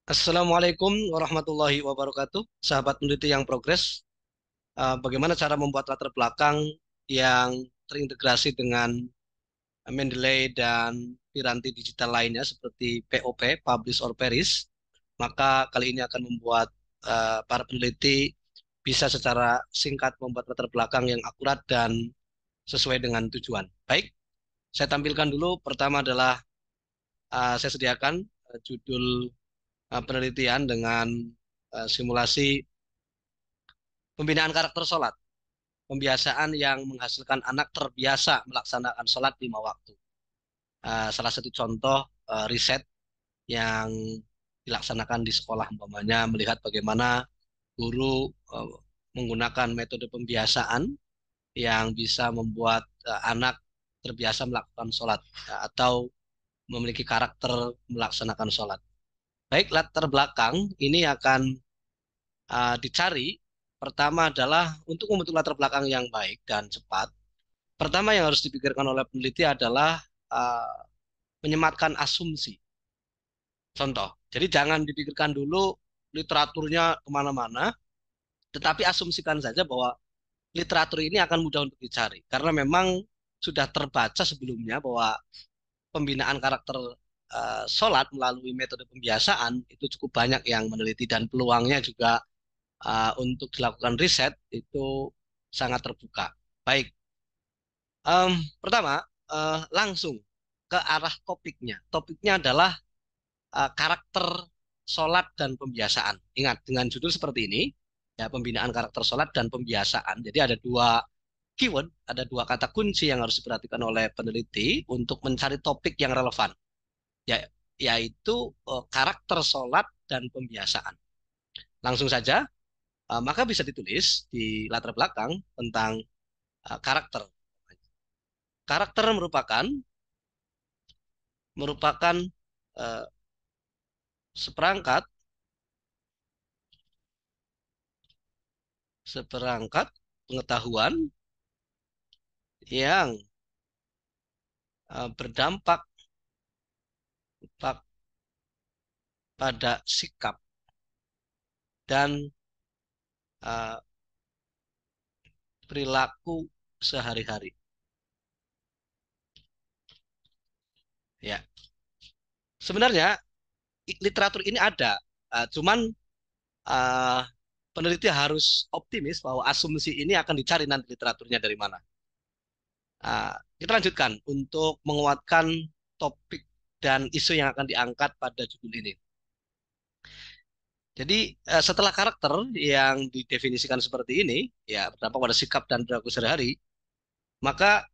Assalamualaikum warahmatullahi wabarakatuh, sahabat peneliti yang progres. Bagaimana cara membuat latar belakang yang terintegrasi dengan Mendeley dan piranti digital lainnya seperti POP, Publish or Perish. Maka kali ini akan membuat para peneliti bisa secara singkat membuat latar belakang yang akurat dan sesuai dengan tujuan. Baik, saya tampilkan dulu. Pertama adalah saya sediakan judul penelitian dengan simulasi pembinaan karakter sholat, pembiasaan yang menghasilkan anak terbiasa melaksanakan sholat 5 waktu. Salah satu contoh riset yang dilaksanakan di sekolah, umpamanya melihat bagaimana guru menggunakan metode pembiasaan yang bisa membuat anak terbiasa melakukan sholat atau memiliki karakter melaksanakan sholat. Baik, latar belakang ini akan dicari. Pertama adalah untuk membentuk latar belakang yang baik dan cepat. Pertama yang harus dipikirkan oleh peneliti adalah uh, menyematkan asumsi. Contoh, jadi jangan dipikirkan dulu literaturnya kemana-mana, tetapi asumsikan saja bahwa literatur ini akan mudah untuk dicari. Karena memang sudah terbaca sebelumnya bahwa pembinaan karakter sholat melalui metode pembiasaan itu cukup banyak yang meneliti dan peluangnya juga untuk dilakukan riset itu sangat terbuka. Baik, pertama langsung ke arah topiknya. Topiknya adalah karakter sholat dan pembiasaan. Ingat, dengan judul seperti ini, ya pembinaan karakter sholat dan pembiasaan. Jadi ada dua keyword, ada dua kata kunci yang harus diperhatikan oleh peneliti untuk mencari topik yang relevan, ya, yaitu karakter sholat dan pembiasaan. Langsung saja, maka bisa ditulis di latar belakang tentang karakter. Karakter merupakan merupakan uh, seperangkat seperangkat pengetahuan yang berdampak pada sikap dan uh, perilaku sehari-hari. Ya, sebenarnya literatur ini ada, cuman uh, peneliti harus optimis bahwa asumsi ini akan dicari nanti literaturnya dari mana. Kita lanjutkan untuk menguatkan topik dan isu yang akan diangkat pada judul ini. Jadi setelah karakter yang didefinisikan seperti ini, ya berdampak pada sikap dan perilaku sehari-hari, maka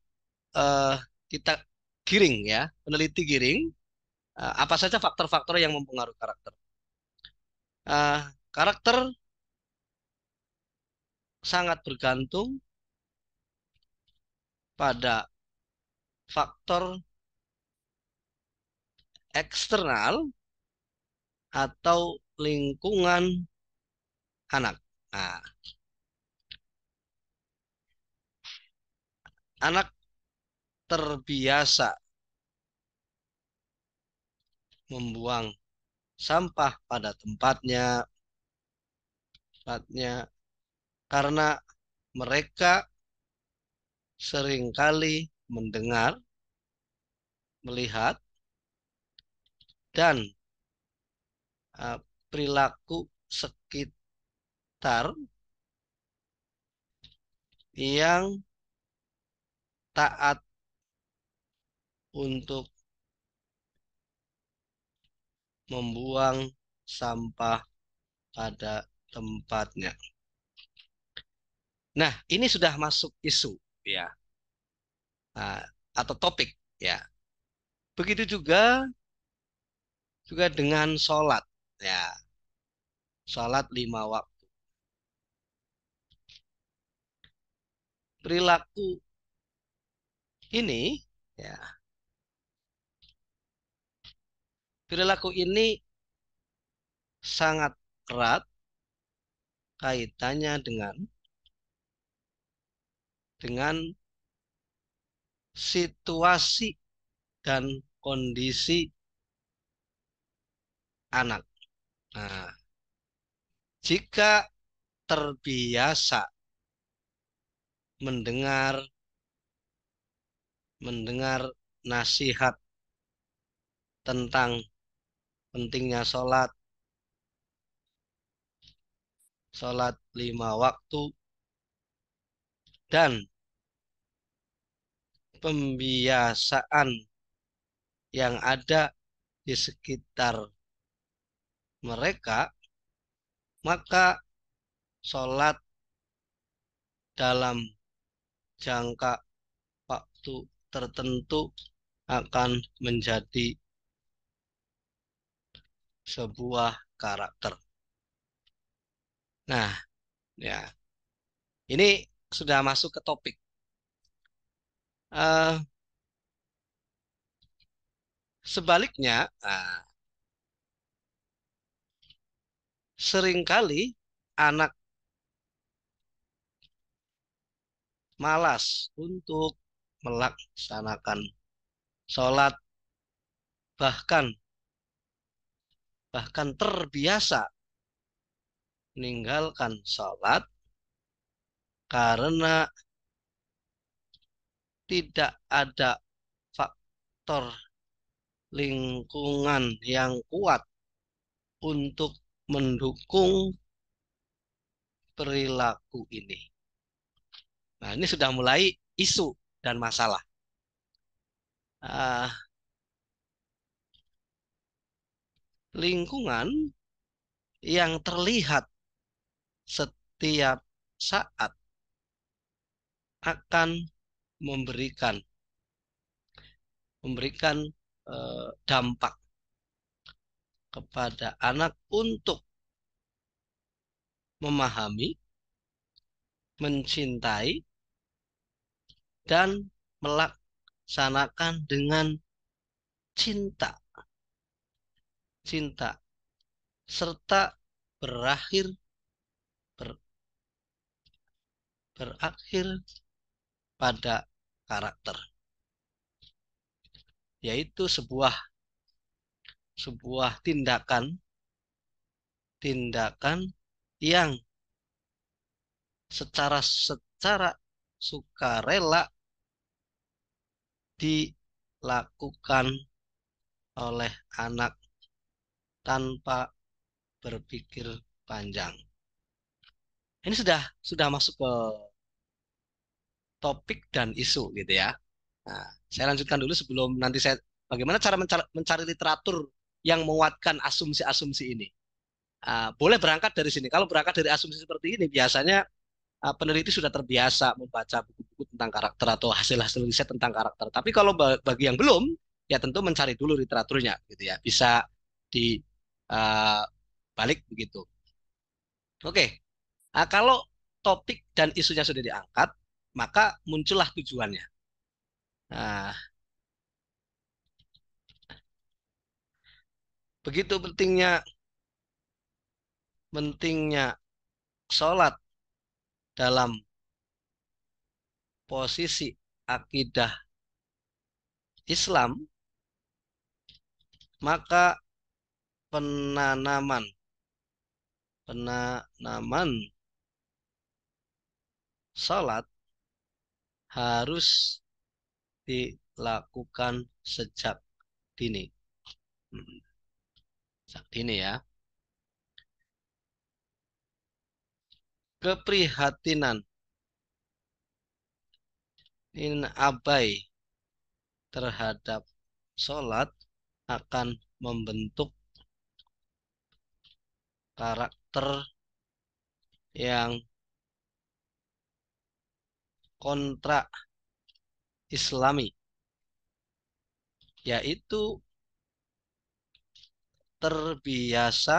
eh, kita giring ya, peneliti giring apa saja faktor-faktor yang mempengaruhi karakter. Karakter sangat bergantung pada faktor eksternal atau lingkungan anak. Nah, anak terbiasa membuang sampah pada tempatnya karena mereka seringkali mendengar, melihat, dan uh, perilaku sekitar yang taat untuk membuang sampah pada tempatnya. Nah, ini sudah masuk isu ya, nah, atau topik ya. Begitu juga dengan sholat ya, sholat 5 waktu. Perilaku ini ya, perilaku ini sangat erat kaitannya dengan situasi dan kondisi anak. Nah, jika terbiasa mendengar mendengar nasihat tentang pentingnya sholat 5 waktu, dan pembiasaan yang ada di sekitar mereka, maka sholat dalam jangka waktu tertentu akan menjadi sebuah karakter. Nah, ya, ini sudah masuk ke topik. Eh, Sebaliknya, seringkali anak malas untuk melaksanakan sholat, bahkan bahkan terbiasa meninggalkan sholat karena tidak ada faktor lingkungan yang kuat untuk mendukung perilaku ini. Nah, ini sudah mulai isu dan masalah. Ah, Lingkungan yang terlihat setiap saat akan memberikan memberikan dampak kepada anak untuk memahami, mencintai, dan melaksanakan dengan cinta, cinta, serta berakhir ber- berakhir pada karakter, yaitu sebuah sebuah tindakan yang secara sukarela dilakukan oleh anak tanpa berpikir panjang. Ini sudah masuk ke topik dan isu gitu ya. Nah, saya lanjutkan dulu sebelum nanti saya bagaimana cara mencari literatur yang menguatkan asumsi-asumsi ini. Boleh berangkat dari sini. Kalau berangkat dari asumsi seperti ini, biasanya peneliti sudah terbiasa membaca buku-buku tentang karakter atau hasil-hasil riset tentang karakter. Tapi kalau bagi yang belum, ya tentu mencari dulu literaturnya, gitu ya. Bisa di uh, balik begitu. Oke, kalau topik dan isunya sudah diangkat, maka muncullah tujuannya. Nah, begitu pentingnya sholat dalam posisi akidah Islam, maka penanaman penanaman sholat harus dilakukan sejak dini. Hmm, Sejak dini ya. Keprihatinan in abai terhadap sholat akan membentuk karakter yang kontra Islami, yaitu terbiasa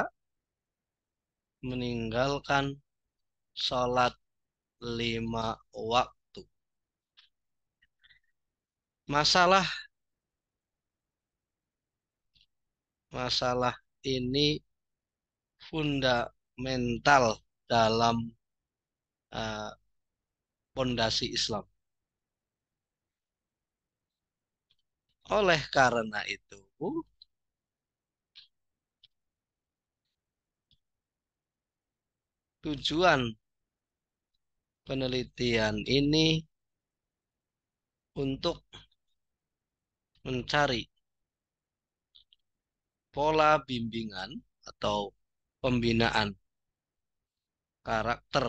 meninggalkan sholat 5 waktu. Masalah masalah ini fundamental dalam eh, pondasi Islam. Oleh karena itu, Tujuan penelitian ini untuk mencari pola bimbingan atau pembinaan karakter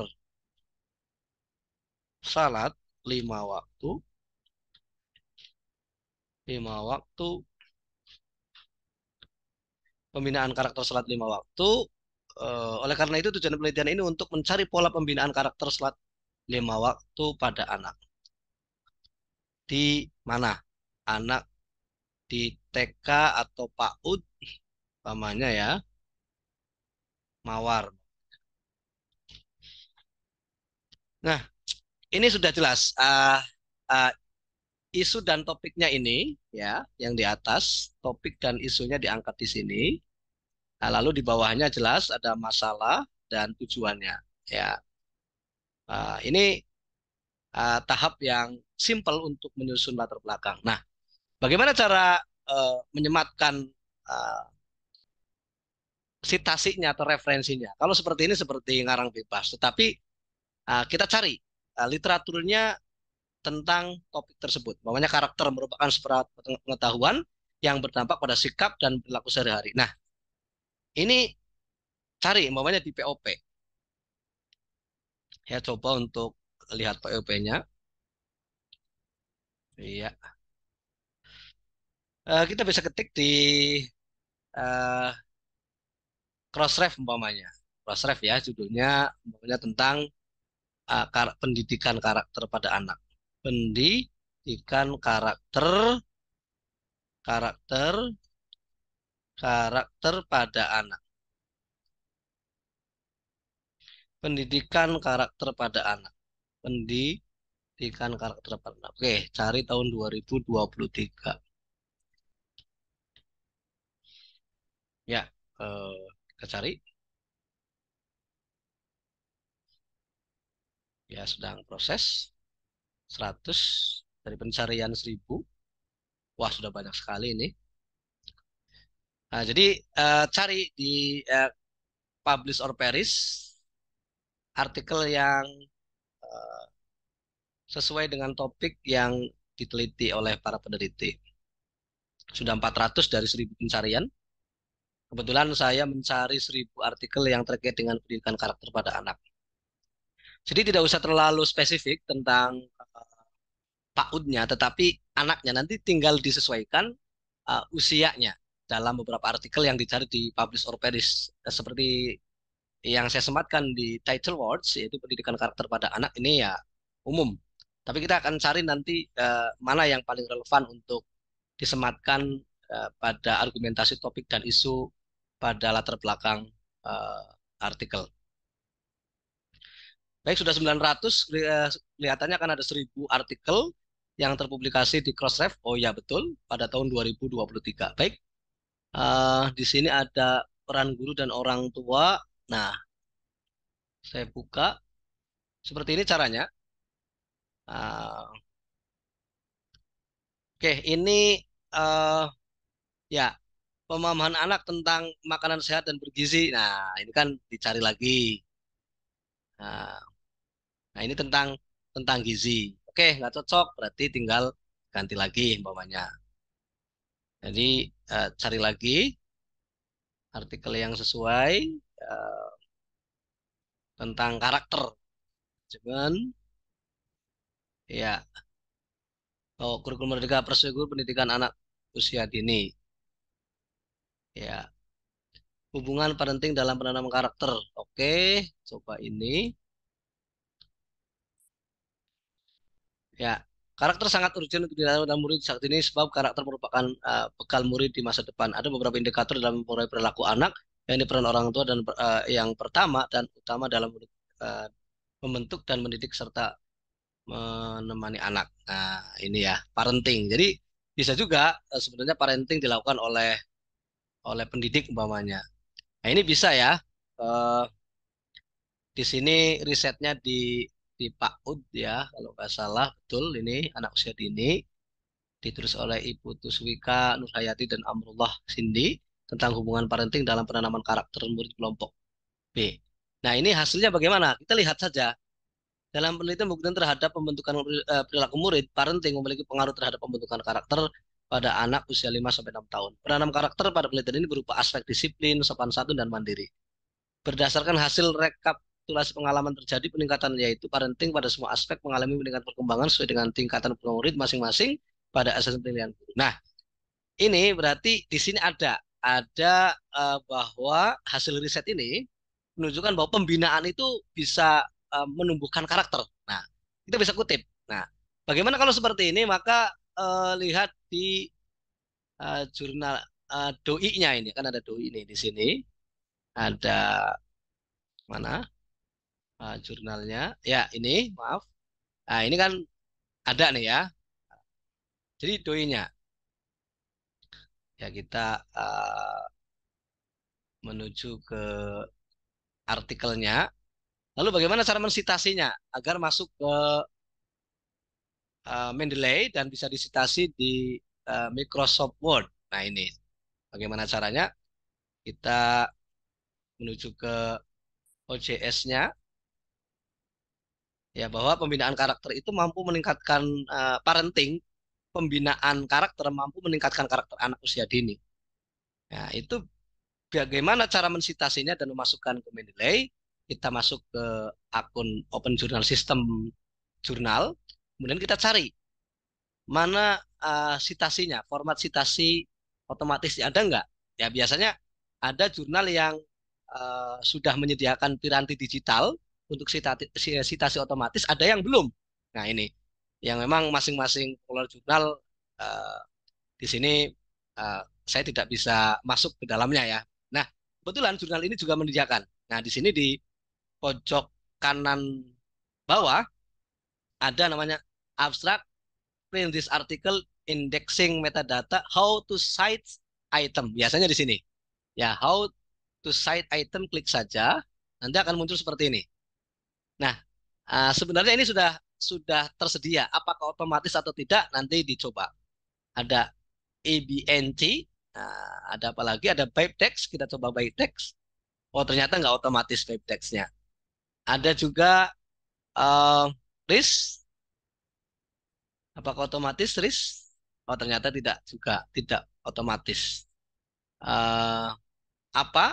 salat 5 waktu, 5 waktu, pembinaan karakter salat 5 waktu. Oleh karena itu tujuan penelitian ini untuk mencari pola pembinaan karakter salat 5 waktu pada anak. Di mana? Anak di TK atau PAUD, namanya ya, Mawar. Nah, ini sudah jelas. Uh, Isu dan topiknya ini, ya, yang di atas, topik dan isunya diangkat di sini. Nah, lalu di bawahnya jelas ada masalah dan tujuannya. Ya, ini tahap yang simple untuk menyusun latar belakang. Nah, bagaimana cara menyematkan uh, sitasinya atau referensinya? Kalau seperti ini seperti ngarang bebas, tetapi kita cari literaturnya tentang topik tersebut. Namanya karakter merupakan sebuah pengetahuan yang berdampak pada sikap dan perilaku sehari-hari. Nah, ini cari umpamanya di POP. Ya, coba untuk lihat POP-nya. Iya. Kita bisa ketik di eh, Crossref umpamanya. Crossref ya, judulnya umpamanya tentang pendidikan karakter pada anak. Pendidikan karakter karakter pada anak. Pendidikan karakter pada anak. Pendidikan karakter pada anak. Oke, cari tahun 2023. Ya, kita cari. Ya, sedang proses. 100 dari pencarian 1000. Wah, sudah banyak sekali ini. Nah, jadi cari di Publish or Perish artikel yang eh, sesuai dengan topik yang diteliti oleh para peneliti. Sudah 400 dari 1000 pencarian. Kebetulan saya mencari 1000 artikel yang terkait dengan pendidikan karakter pada anak. Jadi tidak usah terlalu spesifik tentang PAUD-nya, tetapi anaknya nanti tinggal disesuaikan usianya dalam beberapa artikel yang dicari di Publish or Perish. Seperti yang saya sematkan di title words, yaitu pendidikan karakter pada anak, ini ya umum. Tapi kita akan cari nanti mana yang paling relevan untuk disematkan pada argumentasi topik dan isu pada latar belakang uh, artikel. Baik, sudah 900, kelihatannya akan ada 1000 artikel yang terpublikasi di Crossref. Oh ya, betul, pada tahun 2023. Baik, di sini ada peran guru dan orang tua. Nah, saya buka. Seperti ini caranya. Uh, Oke, ini uh, ya pemahaman anak tentang makanan sehat dan bergizi. Nah, ini kan dicari lagi. Nah, nah, ini tentang gizi. Oke, nggak cocok, berarti tinggal ganti lagi umpamanya. Jadi cari lagi artikel yang sesuai eh, tentang karakter. Cuman ya, oh, kurikulum Merdeka Persegur pendidikan anak usia dini. Ya, hubungan parenting dalam penanaman karakter. Oke, coba ini. Ya, karakter sangat urgent untuk dilatih dalam murid saat ini sebab karakter merupakan bekal murid di masa depan. Ada beberapa indikator dalam mempengaruhi perilaku anak yang diperan orang tua dan yang pertama dan utama dalam uh, membentuk dan mendidik serta menemani anak. Nah, ini ya, parenting. Jadi bisa juga sebenarnya parenting dilakukan oleh pendidik umpamanya. Nah, ini bisa ya. Eh, di sini risetnya di PAUD ya, kalau nggak salah betul ini anak usia dini ditulis oleh Ibu Tuswika Nurhayati dan Amrullah Sindi tentang hubungan parenting dalam penanaman karakter murid kelompok B. Nah, ini hasilnya bagaimana? Kita lihat saja. Dalam penelitian buktikan terhadap pembentukan perilaku murid, parenting memiliki pengaruh terhadap pembentukan karakter pada anak usia 5 sampai 6 tahun. Penanam karakter pada penelitian ini berupa aspek disiplin, sopan santun, dan mandiri. Berdasarkan hasil rekapitulasi pengalaman terjadi peningkatan yaitu parenting pada semua aspek mengalami peningkatan perkembangan sesuai dengan tingkatan murid masing-masing pada asas pilihan guru. Nah, ini berarti di sini ada bahwa hasil riset ini menunjukkan bahwa pembinaan itu bisa menumbuhkan karakter. Nah, kita bisa kutip. Nah, bagaimana kalau seperti ini? Maka lihat di jurnal doi-nya ini kan ada doi ini di sini. Ada mana jurnalnya? Ya, ini maaf. Nah, ini kan ada nih ya. Jadi doi-nya ya kita menuju ke artikelnya. Lalu bagaimana cara mensitasinya agar masuk ke Mendeley dan bisa disitasi di Microsoft Word. Nah ini bagaimana caranya? Kita menuju ke OJS-nya ya bahwa pembinaan karakter itu mampu meningkatkan parenting, pembinaan karakter mampu meningkatkan karakter anak usia dini. Nah itu bagaimana cara mensitasinya dan memasukkan ke Mendeley? Kita masuk ke akun Open Journal System jurnal, kemudian kita cari mana sitasinya, format sitasi otomatis ada nggak? Ya biasanya ada jurnal yang sudah menyediakan piranti digital untuk sitasi otomatis, ada yang belum. Nah ini yang memang masing-masing pengelola jurnal uh, di sini uh, saya tidak bisa masuk ke dalamnya ya. Nah kebetulan jurnal ini juga menyediakan. Nah di sini di pojok kanan bawah ada namanya abstrak print this article indexing metadata how to cite item. Biasanya di sini. Ya, how to cite item klik saja nanti akan muncul seperti ini. Nah, sebenarnya ini sudah tersedia. Apakah otomatis atau tidak nanti dicoba. Ada ABNT, ada apa lagi? Ada Bytetext, kita coba Bytetext. Oh, ternyata nggak otomatis Bytetext-nya. Ada juga uh, RIS, apakah otomatis RIS? Oh, ternyata tidak juga, tidak otomatis. Eh, apa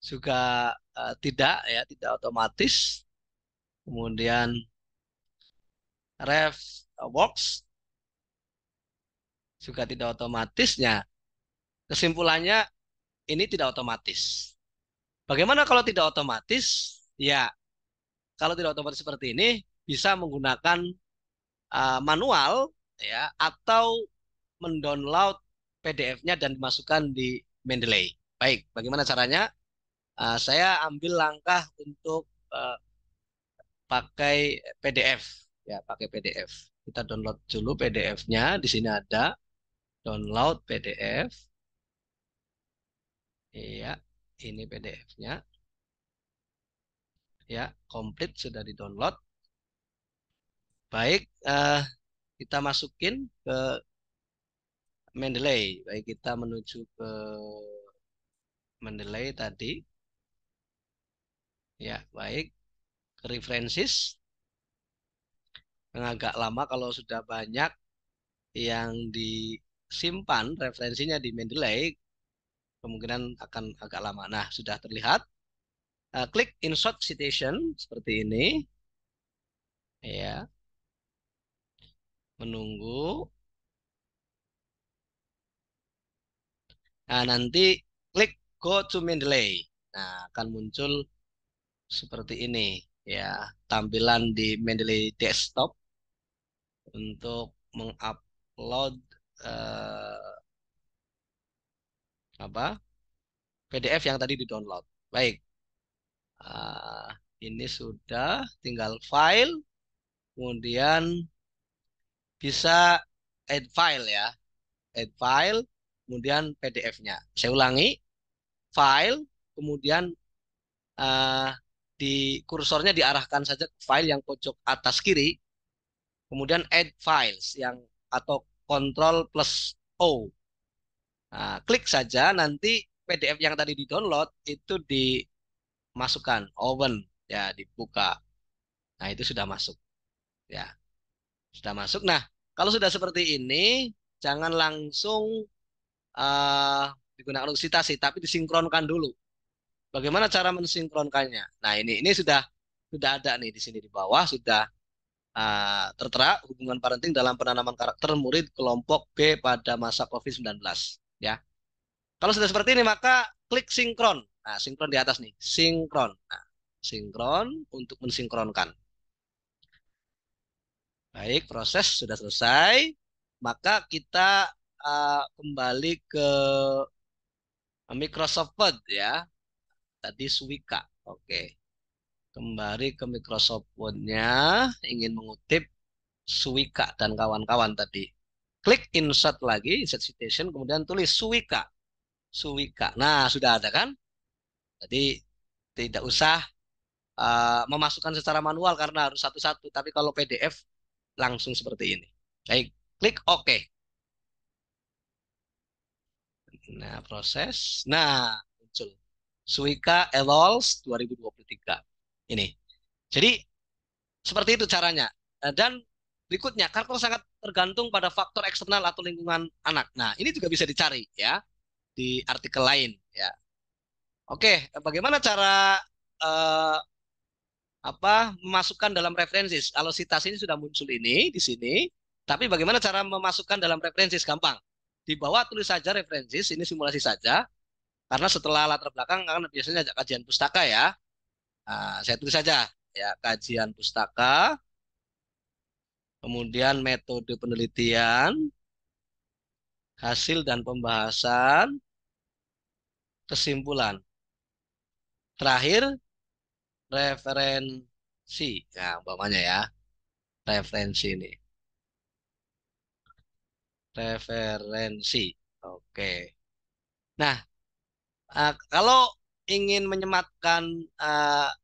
juga tidak ya, tidak otomatis. Kemudian ref works juga tidak otomatisnya. Kesimpulannya ini tidak otomatis. Bagaimana kalau tidak otomatis? Ya, kalau tidak otomatis seperti ini bisa menggunakan manual ya atau mendownload PDF-nya dan dimasukkan di Mendeley. Baik, bagaimana caranya? Saya ambil langkah untuk pakai PDF. Ya, pakai PDF. Kita download dulu PDF-nya. Di sini ada download PDF. Iya, ini PDF-nya. Ya, komplit sudah di-download. Baik, kita masukin ke Mendeley. Baik, kita menuju ke Mendeley tadi. Ya, baik. Ke references. Yang agak lama kalau sudah banyak yang disimpan referensinya di Mendeley, kemungkinan akan agak lama. Nah, sudah terlihat. Klik insert citation seperti ini. Ya, menunggu. Nah, nanti klik go to Mendeley. Nah, akan muncul seperti ini. Ya, tampilan di Mendeley desktop untuk mengupload eh, apa PDF yang tadi di-download. Baik, ah, ini sudah tinggal file, kemudian bisa add file ya, add file, kemudian PDF-nya. Saya ulangi, file, kemudian eh, di kursornya diarahkan saja ke file yang pojok atas kiri, kemudian add files yang atau Ctrl plus O. Nah, klik saja nanti PDF yang tadi di-download itu masukkan open ya dibuka. Nah, itu sudah masuk ya. Sudah masuk. Nah, kalau sudah seperti ini jangan langsung eh, digunakan untuk citasi tapi disinkronkan dulu. Bagaimana cara mensinkronkannya? Nah, ini sudah ada nih di sini di bawah sudah tertera hubungan parenting dalam penanaman karakter murid kelompok B pada masa COVID-19 ya. Kalau sudah seperti ini maka klik sinkron. Nah, sinkron di atas nih, sinkron. Nah, sinkron untuk mensinkronkan. Baik, proses sudah selesai. Maka kita kembali ke Microsoft Word ya. Tadi Suwika. Oke. Kembali ke Microsoft Word-nya. Ingin mengutip Suwika dan kawan-kawan tadi. Klik insert lagi, insert citation, kemudian tulis Suwika. Suwika. Nah, sudah ada kan? Jadi tidak usah memasukkan secara manual karena harus satu-satu. Tapi kalau PDF langsung seperti ini. Baik, klik OK. Nah, proses. Nah, muncul. Suika Elols 2023. Ini. Jadi, seperti itu caranya. Dan berikutnya, karakter sangat tergantung pada faktor eksternal atau lingkungan anak. Nah, ini juga bisa dicari ya di artikel lain ya. Oke, bagaimana cara eh, memasukkan dalam referensi? Kalau citasi ini sudah muncul ini di sini, tapi bagaimana cara memasukkan dalam referensi? Gampang. Di bawah tulis saja referensi, ini simulasi saja. Karena setelah latar belakang kan biasanya ada kajian pustaka ya. Nah, saya tulis saja ya kajian pustaka, kemudian metode penelitian, hasil dan pembahasan, kesimpulan. Terakhir referensi. Nah, umpamanya ya, referensi ini. Referensi. Oke. Nah, kalau ingin menyematkan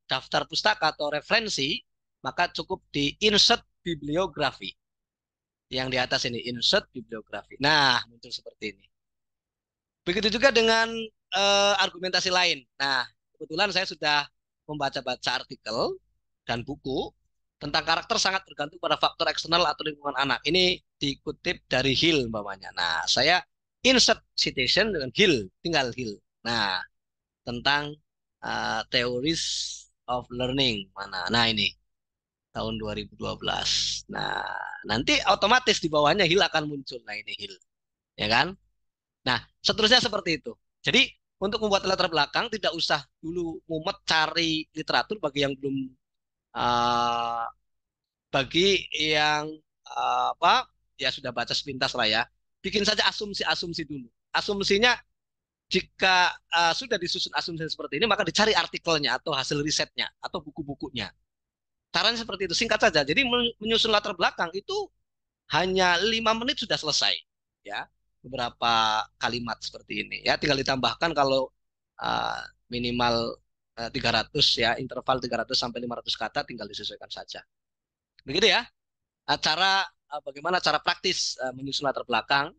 daftar pustaka atau referensi, maka cukup di insert bibliografi. Yang di atas ini, insert bibliografi. Nah, muncul seperti ini. Begitu juga dengan argumentasi lain. Nah, kebetulan saya sudah membaca-baca artikel dan buku tentang karakter sangat bergantung pada faktor eksternal atau lingkungan anak. Ini dikutip dari Hill umpamanya. Nah, saya insert citation dengan Hill, tinggal Hill. Nah, tentang theories of learning mana. Nah, ini tahun 2012. Nah, nanti otomatis di bawahnya Hill akan muncul. Nah, ini Hill, ya kan? Nah, seterusnya seperti itu. Jadi, untuk membuat latar belakang tidak usah dulu mumet cari literatur uh, bagi yang apa ya sudah baca sepintas lah ya. Bikin saja asumsi-asumsi dulu. Asumsinya jika sudah disusun asumsi seperti ini, maka dicari artikelnya atau hasil risetnya atau buku-bukunya. Caranya seperti itu, singkat saja. Jadi menyusun latar belakang itu hanya 5 menit sudah selesai. Ya, beberapa kalimat seperti ini. Ya, tinggal ditambahkan kalau uh, minimal 300 ya, interval 300 sampai 500 kata tinggal disesuaikan saja. Begitu ya. Bagaimana cara praktis menyusun latar belakang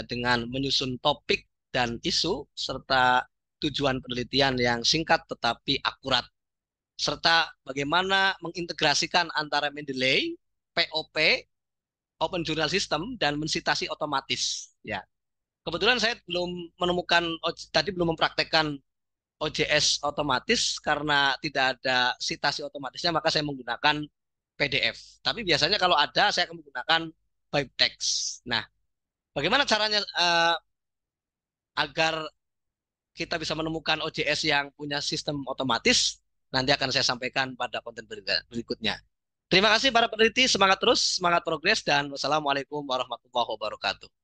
dengan menyusun topik dan isu serta tujuan penelitian yang singkat tetapi akurat serta bagaimana mengintegrasikan antara Mendeley, POP, Open Journal System dan mensitasi otomatis. Ya, kebetulan saya belum menemukan tadi belum mempraktekkan OJS otomatis karena tidak ada sitasi otomatisnya maka saya menggunakan PDF. Tapi biasanya kalau ada saya akan menggunakan BibTeX. Nah, bagaimana caranya agar kita bisa menemukan OJS yang punya sistem otomatis? Nanti akan saya sampaikan pada konten berikutnya. Terima kasih para peneliti, semangat terus, semangat progres, dan wassalamualaikum warahmatullahi wabarakatuh.